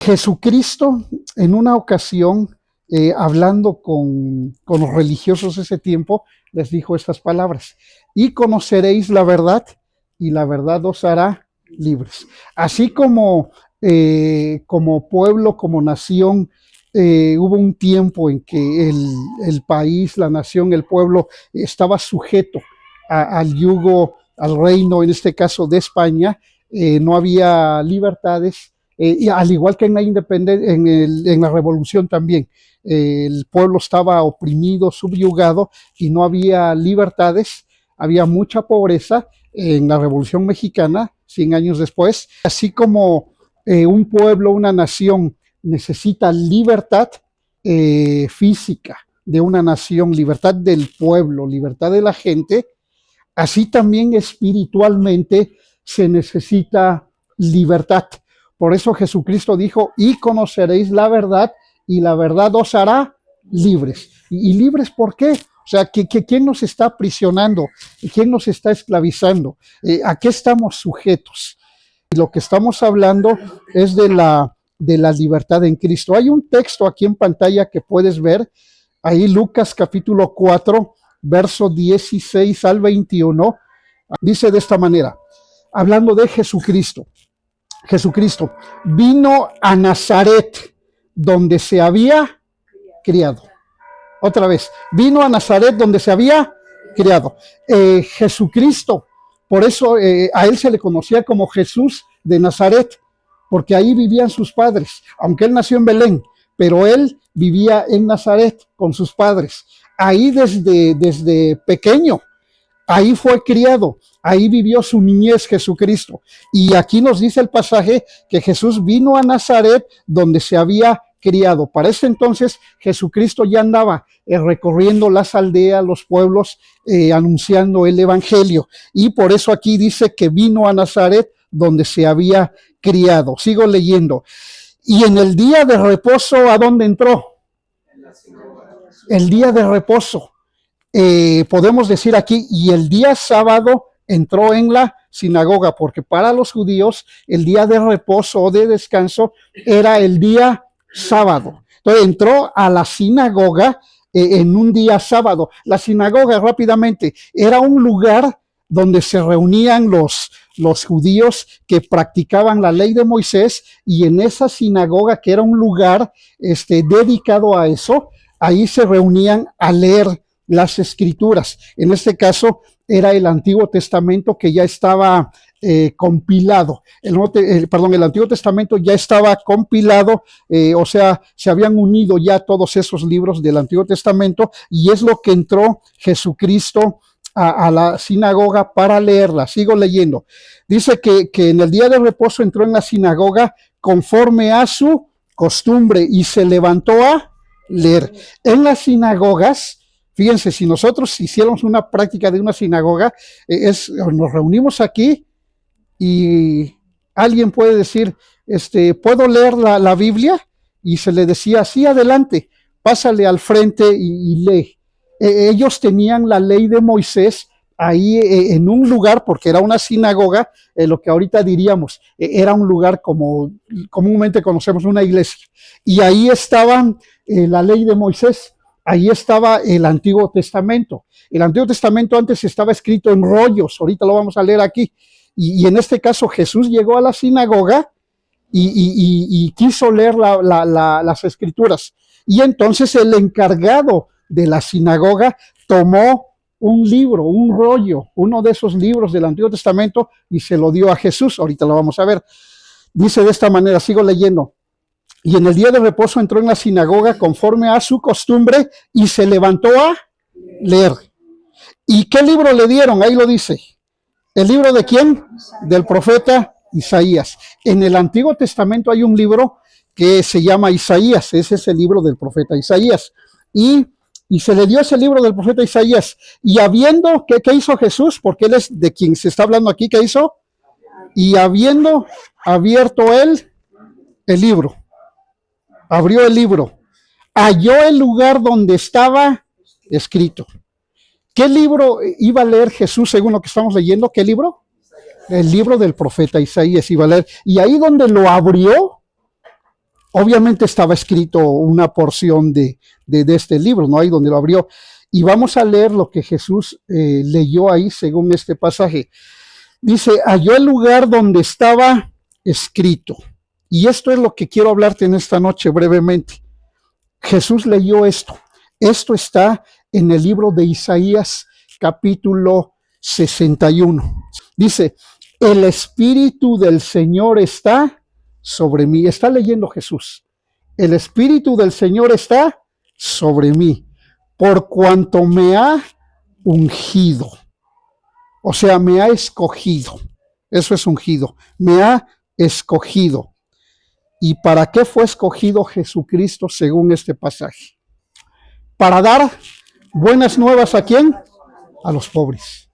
Jesucristo en una ocasión, hablando con los religiosos de ese tiempo, les dijo estas palabras: y conoceréis la verdad, y la verdad os hará libres. Así como pueblo, como nación, hubo un tiempo en que el país, la nación, el pueblo estaba sujeto al yugo, al reino, en este caso de España. No había libertades, y al igual que en la independencia, en la revolución también, el pueblo estaba oprimido, subyugado, y no había libertades, había mucha pobreza. En la Revolución Mexicana, 100 años después, así como un pueblo, una nación necesita libertad física de una nación, libertad del pueblo, libertad de la gente, así también espiritualmente se necesita libertad. Por eso Jesucristo dijo: y conoceréis la verdad, y la verdad os hará libres. ¿Y libres por qué? O sea, ¿quién nos está aprisionando? ¿Quién nos está esclavizando? ¿A qué estamos sujetos? Y lo que estamos hablando es de la libertad en Cristo. Hay un texto aquí en pantalla que puedes ver, ahí Lucas capítulo 4, verso 16 al 21, dice de esta manera, hablando de Jesucristo. Jesucristo vino a Nazaret, donde se había criado. Otra vez, vino a Nazaret, donde se había criado. Jesucristo, por eso a él se le conocía como Jesús de Nazaret, porque ahí vivían sus padres, aunque él nació en Belén, pero él vivía en Nazaret con sus padres. Ahí desde pequeño, ahí fue criado, ahí vivió su niñez Jesucristo. Y aquí nos dice el pasaje que Jesús vino a Nazaret, donde se había criado. Para ese entonces Jesucristo ya andaba recorriendo las aldeas, los pueblos, anunciando el evangelio. Y por eso aquí dice que vino a Nazaret, donde se había criado. Sigo leyendo. Y en el día de reposo, ¿a dónde entró? El día de reposo. Podemos decir aquí, y el día sábado entró en la sinagoga, porque para los judíos el día de reposo o de descanso era el día sábado. Entonces entró a la sinagoga en un día sábado. La sinagoga, rápidamente, era un lugar donde se reunían los judíos que practicaban la ley de Moisés, y en esa sinagoga, que era un lugar dedicado a eso, ahí se reunían a leer las escrituras. En este caso era el Antiguo Testamento, que ya estaba compilado. El Antiguo Testamento ya estaba compilado, o sea, se habían unido ya todos esos libros del Antiguo Testamento, y es lo que entró Jesucristo a la sinagoga para leerla. Sigo leyendo. Dice que en el día de reposo entró en la sinagoga conforme a su costumbre y se levantó a leer. En las sinagogas, fíjense, si nosotros hiciéramos una práctica de una sinagoga, nos reunimos aquí y alguien puede decir, ¿puedo leer la Biblia? Y se le decía, sí, adelante, pásale al frente y lee. Ellos tenían la ley de Moisés ahí en un lugar, porque era una sinagoga, lo que ahorita diríamos, era un lugar como comúnmente conocemos, una iglesia. Y ahí estaban la ley de Moisés, ahí estaba el Antiguo Testamento. El Antiguo Testamento antes estaba escrito en rollos, ahorita lo vamos a leer aquí. Y en este caso Jesús llegó a la sinagoga y quiso leer las escrituras. Y entonces el encargado de la sinagoga tomó un libro, un rollo, uno de esos libros del Antiguo Testamento, y se lo dio a Jesús. Ahorita lo vamos a ver. Dice de esta manera, sigo leyendo. Y en el día de reposo entró en la sinagoga conforme a su costumbre y se levantó a leer. ¿Y qué libro le dieron? Ahí lo dice. ¿El libro de quién? Del profeta Isaías. En el Antiguo Testamento hay un libro que se llama Isaías. Ese es el libro del profeta Isaías. Y se le dio ese libro del profeta Isaías. Y habiendo, ¿qué hizo Jesús? Porque él es de quien se está hablando aquí. ¿Qué hizo? Y habiendo abierto él el libro, abrió el libro, halló el lugar donde estaba escrito. ¿Qué libro iba a leer Jesús según lo que estamos leyendo? ¿Qué libro? El libro del profeta Isaías iba a leer. Y ahí donde lo abrió, Obviamente estaba escrito una porción de este libro, ¿no? Ahí donde lo abrió. Y vamos a leer lo que Jesús leyó ahí según este pasaje. Dice, halló el lugar donde estaba escrito. Y esto es lo que quiero hablarte en esta noche brevemente. Jesús leyó esto. Esto está en el libro de Isaías, capítulo 61. Dice, el Espíritu del Señor está sobre mí. Está leyendo Jesús. El Espíritu del Señor está sobre mí, por cuanto me ha ungido. O sea, me ha escogido. Eso es ungido. Me ha escogido. ¿Y para qué fue escogido Jesucristo según este pasaje? Para dar buenas nuevas ¿a quién? A los pobres.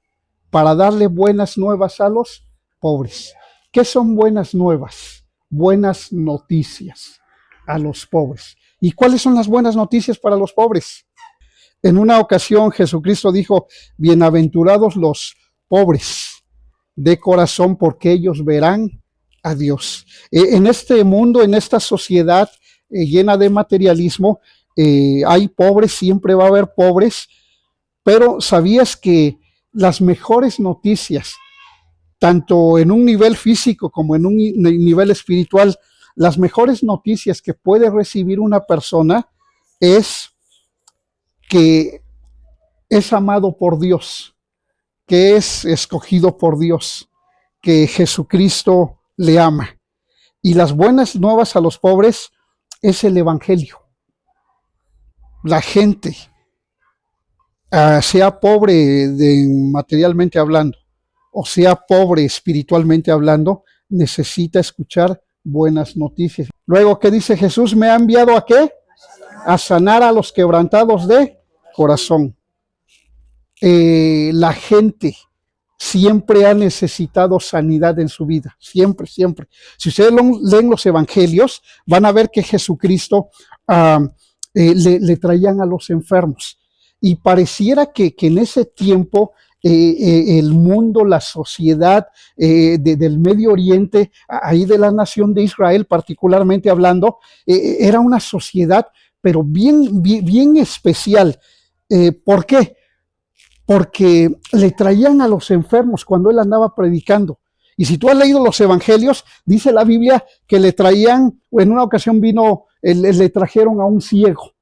Para darle buenas nuevas a los pobres. ¿Qué son buenas nuevas? Buenas noticias a los pobres. ¿Y cuáles son las buenas noticias para los pobres? En una ocasión Jesucristo dijo, bienaventurados los pobres de corazón, porque ellos verán a Dios. En este mundo, en esta sociedad llena de materialismo, hay pobres, siempre va a haber pobres, pero ¿sabías que las mejores noticias, tanto en un nivel físico como en un nivel espiritual, las mejores noticias que puede recibir una persona es que es amado por Dios, que es escogido por Dios, que Jesucristo le ama? Y las buenas nuevas a los pobres es el evangelio. La gente, sea pobre materialmente hablando, o sea pobre espiritualmente hablando, necesita escuchar buenas noticias. Luego, ¿qué dice Jesús? ¿Me ha enviado a qué? A sanar a los quebrantados de corazón. La gente siempre ha necesitado sanidad en su vida, siempre, siempre. Si ustedes leen los evangelios, van a ver que Jesucristo le traían a los enfermos. Y pareciera que en ese tiempo el mundo, la sociedad del Medio Oriente, ahí de la nación de Israel particularmente hablando, era una sociedad, pero bien especial. ¿Por qué? Porque le traían a los enfermos cuando él andaba predicando. Y si tú has leído los evangelios, dice la Biblia que le traían, en una ocasión le trajeron a un ciego.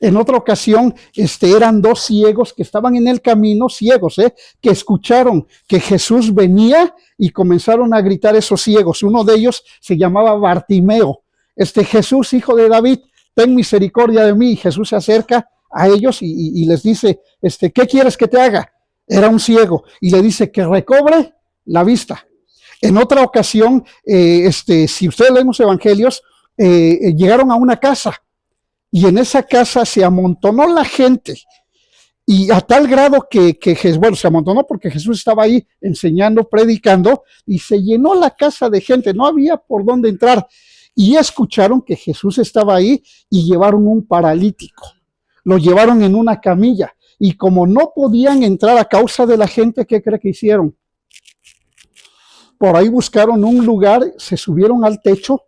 En otra ocasión, eran dos ciegos que estaban en el camino, ciegos, que escucharon que Jesús venía y comenzaron a gritar esos ciegos. Uno de ellos se llamaba Bartimeo. Jesús, hijo de David, ten misericordia de mí. Y Jesús se acerca a ellos y les dice, ¿qué quieres que te haga? Era un ciego y le dice que recobre la vista. En otra ocasión, si ustedes leen los evangelios, llegaron a una casa y en esa casa se amontonó la gente y a tal grado que se amontonó porque Jesús estaba ahí enseñando, predicando y se llenó la casa de gente, no había por dónde entrar y escucharon que Jesús estaba ahí y llevaron un paralítico. Lo llevaron en una camilla y como no podían entrar a causa de la gente, ¿qué cree que hicieron? Por ahí buscaron un lugar, se subieron al techo,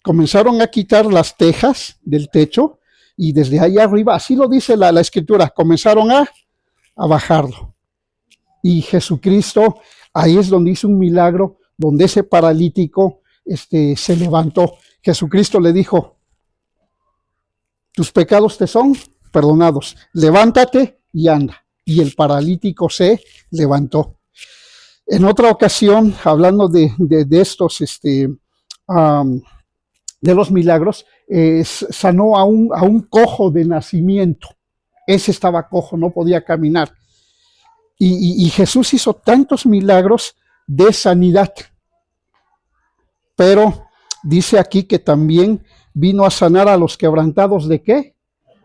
comenzaron a quitar las tejas del techo y desde ahí arriba, así lo dice la escritura, comenzaron a bajarlo. Y Jesucristo, ahí es donde hizo un milagro, donde ese paralítico se levantó. Jesucristo le dijo, tus pecados te son perdonados, levántate y anda. Y el paralítico se levantó. En otra ocasión, hablando de estos, de los milagros, sanó a un cojo de nacimiento. Ese estaba cojo, no podía caminar. Y Jesús hizo tantos milagros de sanidad. Pero dice aquí que también vino a sanar a los quebrantados ¿de qué?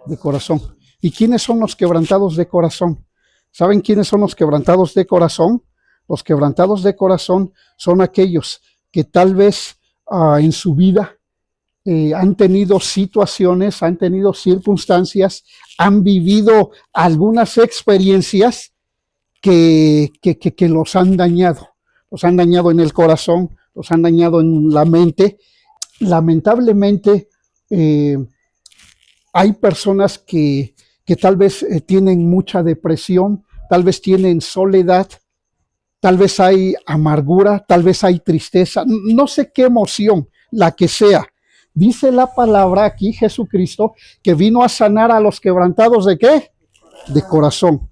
De corazón. ¿Y quiénes son los quebrantados de corazón? ¿Saben quiénes son los quebrantados de corazón? Los quebrantados de corazón son aquellos que tal vez en su vida han tenido situaciones, han tenido circunstancias, han vivido algunas experiencias que los han dañado en el corazón, los han dañado en la mente lamentablemente hay personas que tal vez tienen mucha depresión, tal vez tienen soledad, tal vez hay amargura, tal vez hay tristeza, no sé qué emoción, la que sea. Dice la palabra aquí, Jesucristo, que vino a sanar a los quebrantados ¿de qué? De corazón.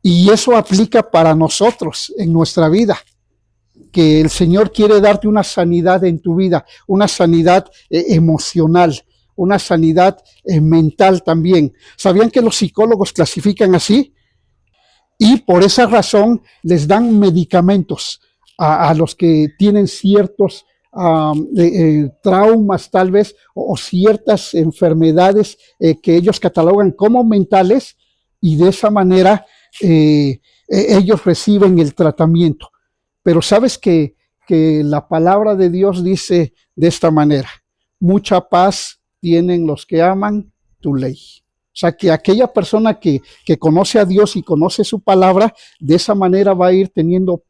Y eso aplica para nosotros en nuestra vida, que el Señor quiere darte una sanidad en tu vida, una sanidad emocional, una sanidad mental también. ¿Sabían que los psicólogos clasifican así? Y por esa razón les dan medicamentos a los que tienen ciertos traumas tal vez o ciertas enfermedades que ellos catalogan como mentales, y de esa manera ellos reciben el tratamiento. Pero sabes que la palabra de Dios dice de esta manera: mucha paz tienen los que aman tu ley. O sea, que aquella persona que conoce a Dios y conoce su palabra, de esa manera va a ir teniendo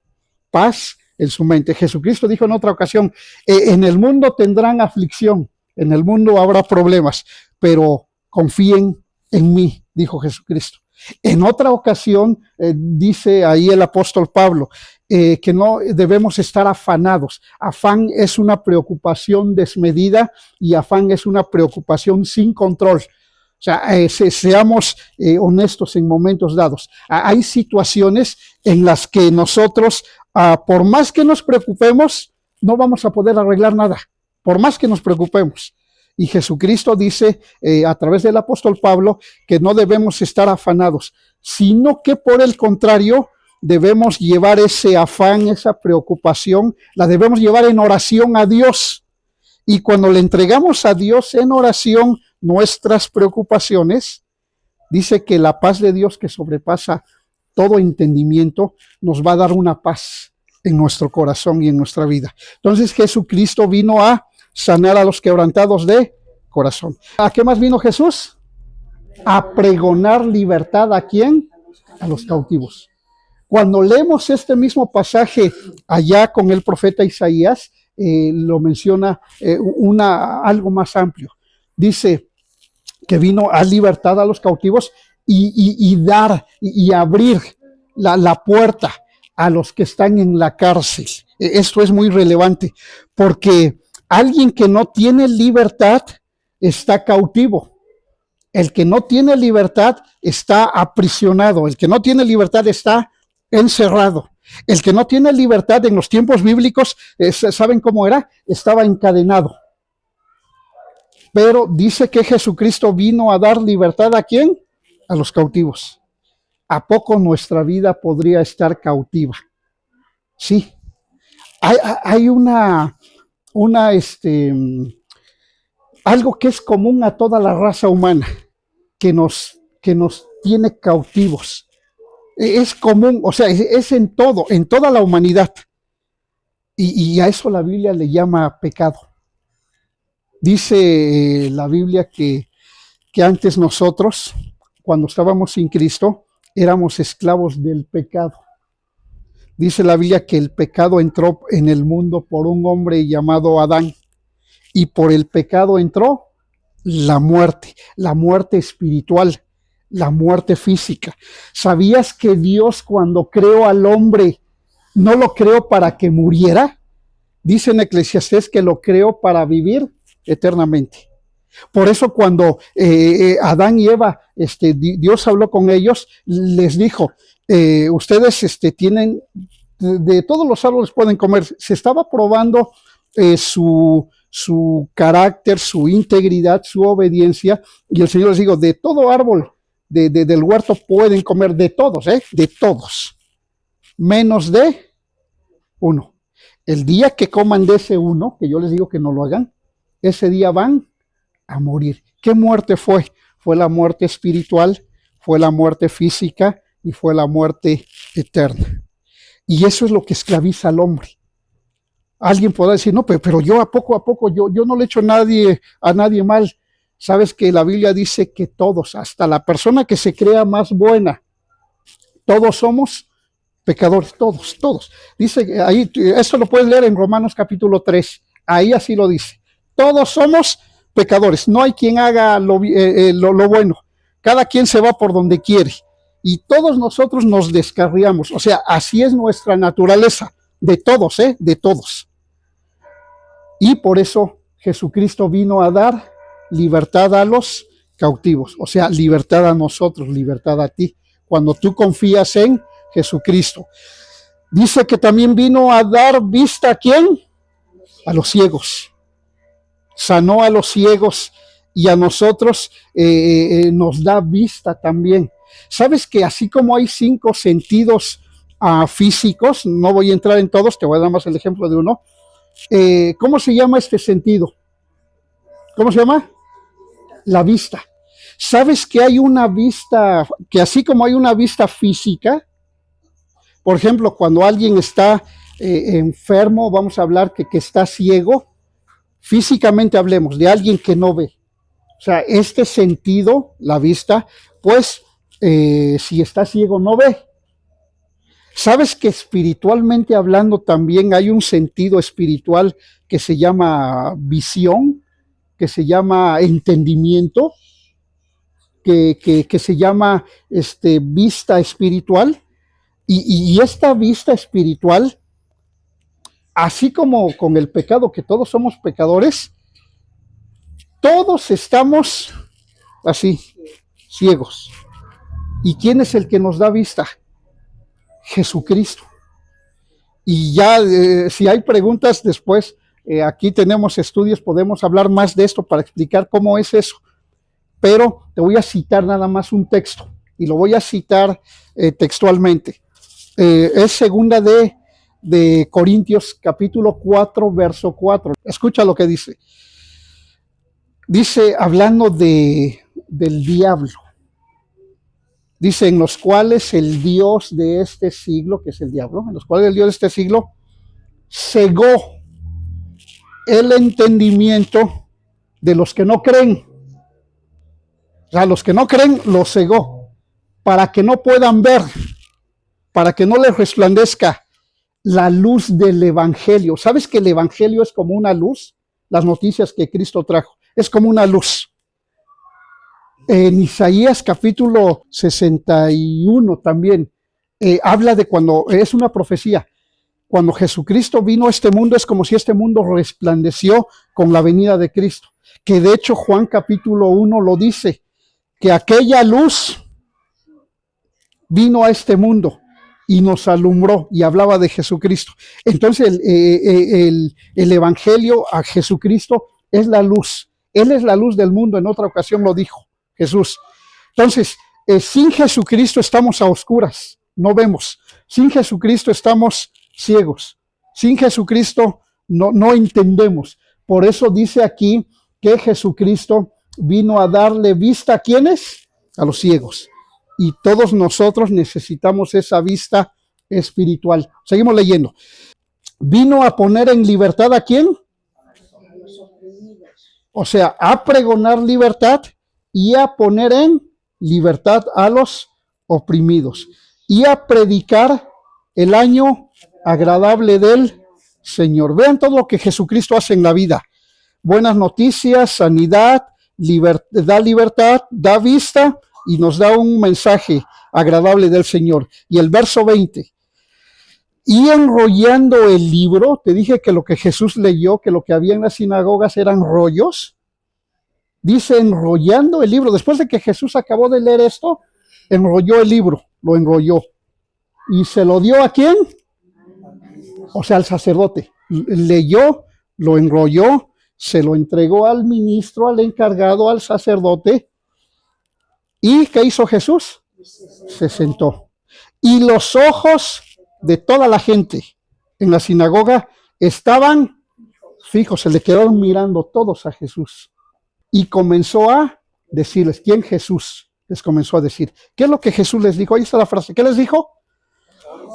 paz en su mente. Jesucristo dijo en otra ocasión, en el mundo tendrán aflicción, en el mundo habrá problemas, pero confíen en mí, dijo Jesucristo. En otra ocasión dice ahí el apóstol Pablo que no debemos estar afanados. Afán es una preocupación desmedida y afán es una preocupación sin control. O sea, seamos honestos en momentos dados. Hay situaciones en las que nosotros, por más que nos preocupemos, no vamos a poder arreglar nada, por más que nos preocupemos. Y Jesucristo dice a través del apóstol Pablo que no debemos estar afanados, sino que por el contrario debemos llevar ese afán, esa preocupación, la debemos llevar en oración a Dios. Y cuando le entregamos a Dios en oración nuestras preocupaciones, dice que la paz de Dios que sobrepasa todo entendimiento nos va a dar una paz en nuestro corazón y en nuestra vida. Entonces Jesucristo vino a sanar a los quebrantados de corazón. ¿A qué más vino Jesús? A pregonar libertad. ¿A quién? A los cautivos. Cuando leemos este mismo pasaje allá con el profeta Isaías, lo menciona algo más amplio. Dice que vino a libertad a los cautivos y dar y abrir la puerta a los que están en la cárcel. Esto es muy relevante porque alguien que no tiene libertad está cautivo. El que no tiene libertad está aprisionado. El que no tiene libertad está encerrado. El que no tiene libertad en los tiempos bíblicos, ¿saben cómo era? Estaba encadenado. Pero dice que Jesucristo vino a dar libertad ¿a quién? A los cautivos. ¿A poco nuestra vida podría estar cautiva? Sí. Hay algo que es común a toda la raza humana, que nos tiene cautivos. Es común, o sea, es en todo, en toda la humanidad. Y a eso la Biblia le llama pecado. Dice la Biblia que antes nosotros, cuando estábamos sin Cristo, éramos esclavos del pecado. Dice la Biblia que el pecado entró en el mundo por un hombre llamado Adán, y por el pecado entró la muerte espiritual, la muerte física. ¿Sabías que Dios, cuando creó al hombre, no lo creó para que muriera? Dice en Eclesiastés que lo creó para vivir eternamente. Por eso cuando Adán y Eva, Dios habló con ellos, les dijo, ustedes tienen, de todos los árboles pueden comer. Se estaba probando su carácter, su integridad, su obediencia, y el Señor les dijo, de todo árbol del huerto pueden comer, de todos, menos de uno. El día que coman de ese uno, que yo les digo que no lo hagan, ese día van a morir. ¿Qué muerte fue? Fue la muerte espiritual, fue la muerte física y fue la muerte eterna. Y eso es lo que esclaviza al hombre. Alguien podrá decir, no, pero yo a poco, yo no le echo a nadie mal. Sabes que la Biblia dice que todos, hasta la persona que se crea más buena, todos somos pecadores, todos. Dice ahí, esto lo puedes leer en Romanos capítulo 3. Ahí así lo dice. Todos somos pecadores. No hay quien haga lo bueno. Cada quien se va por donde quiere. Y todos nosotros nos descarriamos. O sea, así es nuestra naturaleza. De todos, de todos. Y por eso Jesucristo vino a dar libertad a los cautivos. O sea, libertad a nosotros, libertad a ti. Cuando tú confías en Jesucristo. Dice que también vino a dar vista ¿a quién? A los ciegos. Sanó a los ciegos y a nosotros nos da vista también. ¿Sabes que así como hay 5 sentidos físicos, no voy a entrar en todos, te voy a dar más el ejemplo de uno. ¿Cómo se llama este sentido? ¿Cómo se llama? La vista. ¿Sabes que hay una vista, que así como hay una vista física, por ejemplo, cuando alguien está enfermo, vamos a hablar que está ciego, físicamente hablemos de alguien que no ve. O sea, este sentido, la vista, pues si está ciego no ve. ¿Sabes que espiritualmente hablando también hay un sentido espiritual que se llama visión, que se llama entendimiento, que se llama vista espiritual? Y esta vista espiritual, así como con el pecado, que todos somos pecadores, todos estamos así, ciegos. ¿Y quién es el que nos da vista? Jesucristo. Y ya, si hay preguntas después, aquí tenemos estudios, podemos hablar más de esto para explicar cómo es eso. Pero te voy a citar nada más un texto, y lo voy a citar textualmente. Es segunda de Corintios, capítulo 4, verso 4. Escucha lo que dice. Dice, hablando del diablo. Dice, en los cuales el Dios de este siglo, que es el diablo, en los cuales el Dios de este siglo cegó el entendimiento de los que no creen. O sea, los que no creen los cegó para que no puedan ver, para que no les resplandezca la luz del evangelio. ¿Sabes que el evangelio es como una luz? Las noticias que Cristo trajo, es como una luz. En Isaías capítulo 61 también habla de cuando, es una profecía, cuando Jesucristo vino a este mundo, es como si este mundo resplandeció con la venida de Cristo. Que de hecho Juan capítulo 1 lo dice, que aquella luz vino a este mundo y nos alumbró, y hablaba de Jesucristo. Entonces el evangelio a Jesucristo es la luz. Él es la luz del mundo, en otra ocasión lo dijo Jesús. Entonces, sin Jesucristo estamos a oscuras, no vemos. Sin Jesucristo estamos ciegos. Sin Jesucristo no entendemos. Por eso dice aquí que Jesucristo vino a darle vista ¿a quiénes? A los ciegos. Y todos nosotros necesitamos esa vista espiritual. Seguimos leyendo. Vino a poner en libertad ¿a quién? O sea, a pregonar libertad y a poner en libertad a los oprimidos y a predicar el año agradable del Señor. Vean todo lo que Jesucristo hace en la vida. Buenas noticias, sanidad, da libertad, da vista y nos da un mensaje agradable del Señor. Y el verso 20. Y enrollando el libro, te dije que lo que Jesús leyó, que lo que había en las sinagogas eran rollos. Dice enrollando el libro. Después de que Jesús acabó de leer esto, enrolló el libro, lo enrolló. ¿Y se lo dio a quién? O sea, al sacerdote. Leyó, lo enrolló, se lo entregó al ministro, al encargado, al sacerdote. ¿Y qué hizo Jesús? Se sentó. Y los ojos de toda la gente en la sinagoga estaban fijos, se le quedaron mirando todos a Jesús. Y comenzó a decirles, ¿quién? Jesús les comenzó a decir. ¿Qué es lo que Jesús les dijo? Ahí está la frase. ¿Qué les dijo?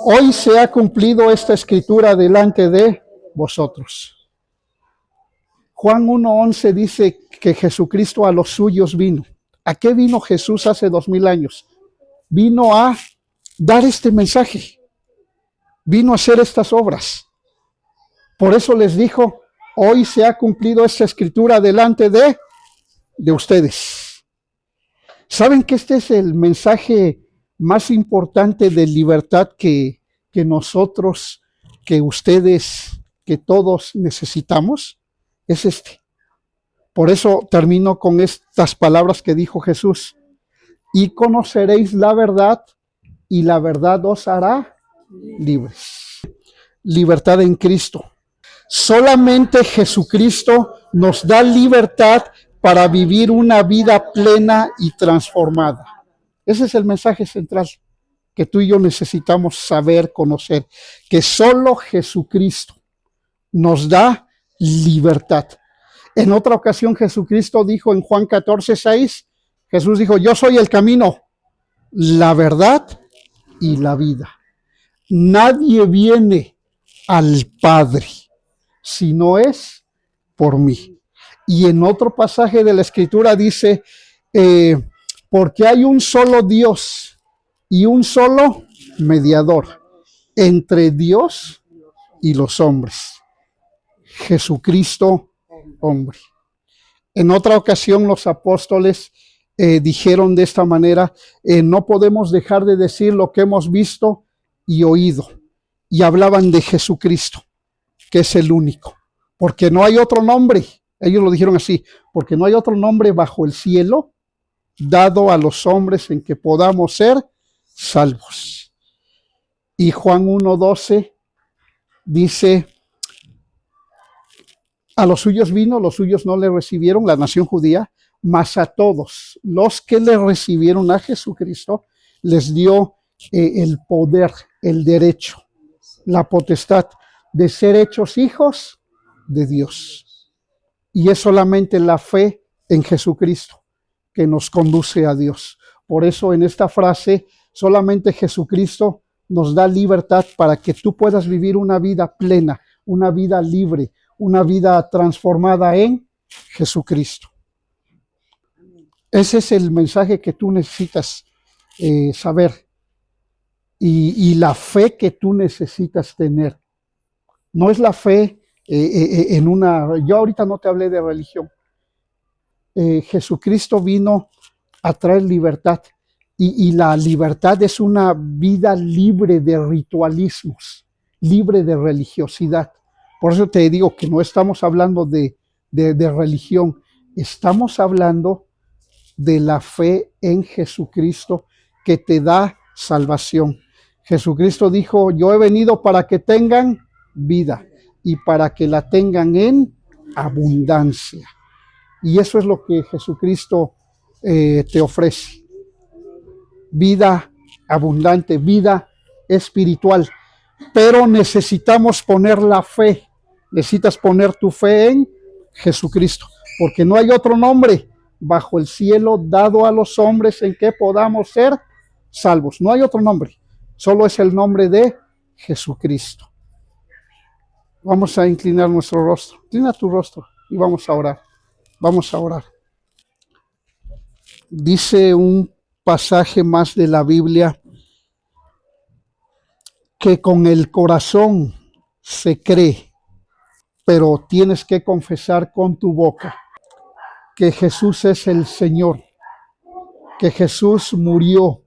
Hoy se ha cumplido esta escritura delante de vosotros. Juan 1:11 dice que Jesucristo a los suyos vino. ¿A qué vino Jesús hace 2000 años? Vino a dar este mensaje. Vino a hacer estas obras. Por eso les dijo, Hoy se ha cumplido esta escritura delante de ustedes. ¿Saben que este es el mensaje más importante de libertad que nosotros, que ustedes, que todos necesitamos? Es este. Por eso termino con estas palabras que dijo Jesús. Y conoceréis la verdad, y la verdad os hará libres. Libertad en Cristo. Solamente Jesucristo nos da libertad para vivir una vida plena y transformada. Ese es el mensaje central que tú y yo necesitamos saber, conocer, que solo Jesucristo nos da libertad. En otra ocasión Jesucristo dijo en Juan 14:6, Jesús dijo, yo soy el camino, la verdad y la vida. Nadie viene al Padre si no es por mí. Y en otro pasaje de la Escritura dice, porque hay un solo Dios y un solo mediador entre Dios y los hombres, Jesucristo hombre. En otra ocasión los apóstoles dijeron de esta manera, no podemos dejar de decir lo que hemos visto y oído. Y hablaban de Jesucristo, que es el único, porque no hay otro nombre. Ellos lo dijeron así, porque no hay otro nombre bajo el cielo dado a los hombres en que podamos ser salvos. Y Juan 1:12 dice, a los suyos vino, los suyos no le recibieron, la nación judía, mas a todos los que le recibieron a Jesucristo, les dio el poder, el derecho, la potestad de ser hechos hijos de Dios. Y es solamente la fe en Jesucristo que nos conduce a Dios. Por eso en esta frase, solamente Jesucristo nos da libertad para que tú puedas vivir una vida plena, una vida libre, una vida transformada en Jesucristo. Ese es el mensaje que tú necesitas saber y la fe que tú necesitas tener. No es la fe en una... Yo ahorita no te hablé de religión. Jesucristo vino a traer libertad y la libertad es una vida libre de ritualismos, libre de religiosidad. Por eso te digo que no estamos hablando de religión, estamos hablando de la fe en Jesucristo que te da salvación. Jesucristo dijo, yo he venido para que tengan vida y para que la tengan en abundancia. Y eso es lo que Jesucristo te ofrece. Vida abundante, vida espiritual. Pero necesitamos poner la fe. Necesitas poner tu fe en Jesucristo. Porque no hay otro nombre bajo el cielo dado a los hombres en que podamos ser salvos. No hay otro nombre. Solo es el nombre de Jesucristo. Vamos a inclinar nuestro rostro. Inclina tu rostro y vamos a orar. Vamos a orar. Dice un pasaje más de la Biblia que con el corazón se cree, pero tienes que confesar con tu boca que Jesús es el Señor, que Jesús murió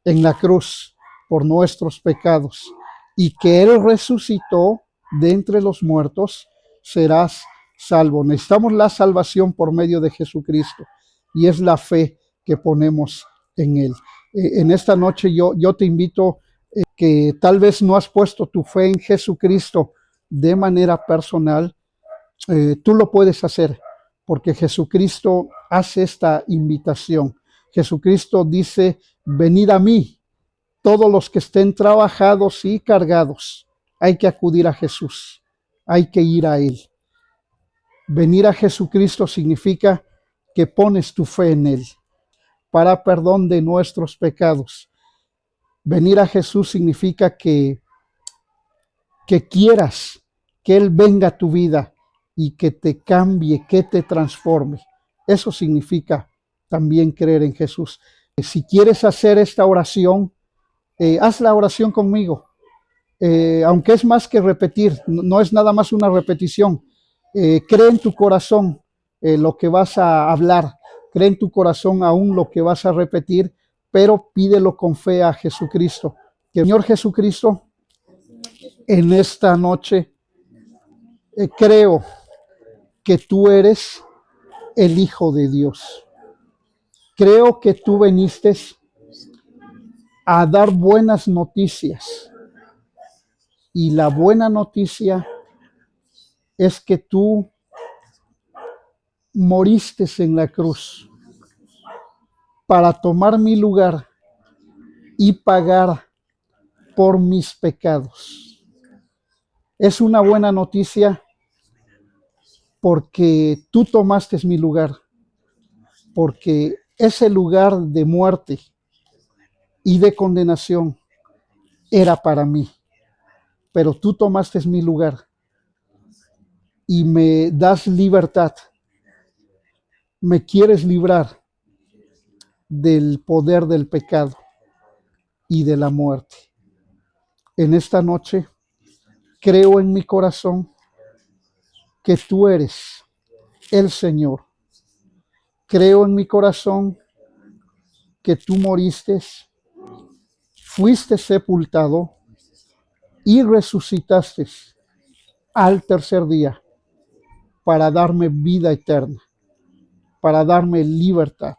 en la cruz por nuestros pecados y que Él resucitó de entre los muertos, serás salvo. Necesitamos la salvación por medio de Jesucristo y es la fe que ponemos en Él. En esta noche yo te invito que tal vez no has puesto tu fe en Jesucristo de manera personal, tú lo puedes hacer porque Jesucristo hace esta invitación. Jesucristo dice, venid a mí, todos los que estén trabajados y cargados. Hay que acudir a Jesús, hay que ir a Él. Venir a Jesucristo significa que pones tu fe en Él para perdón de nuestros pecados. Venir a Jesús significa que quieras que Él venga a tu vida y que te cambie, que te transforme. Eso significa también creer en Jesús. Si quieres hacer esta oración, haz la oración conmigo. Aunque es más que repetir, no es nada más una repetición. Cree en tu corazón lo que vas a hablar, cree en tu corazón aún lo que vas a repetir, pero pídelo con fe a Jesucristo. Que Señor Jesucristo, en esta noche creo que tú eres el Hijo de Dios. Creo que tú viniste a dar buenas noticias. Y la buena noticia es que tú moriste en la cruz para tomar mi lugar y pagar por mis pecados. Es una buena noticia porque tú tomaste mi lugar, porque ese lugar de muerte y de condenación era para mí, pero tú tomaste mi lugar y me das libertad. Me quieres librar del poder del pecado y de la muerte. En esta noche creo en mi corazón que tú eres el Señor. Creo en mi corazón que tú moriste, fuiste sepultado y resucitaste al tercer día para darme vida eterna, para darme libertad.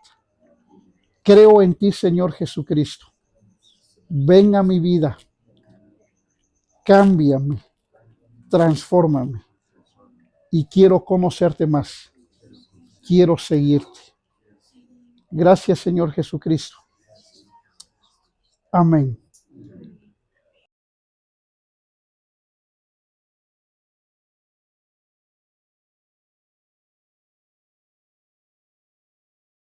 Creo en ti, Señor Jesucristo. Ven a mi vida, cámbiame, transfórmame y quiero conocerte más. Quiero seguirte. Gracias, Señor Jesucristo. Amén.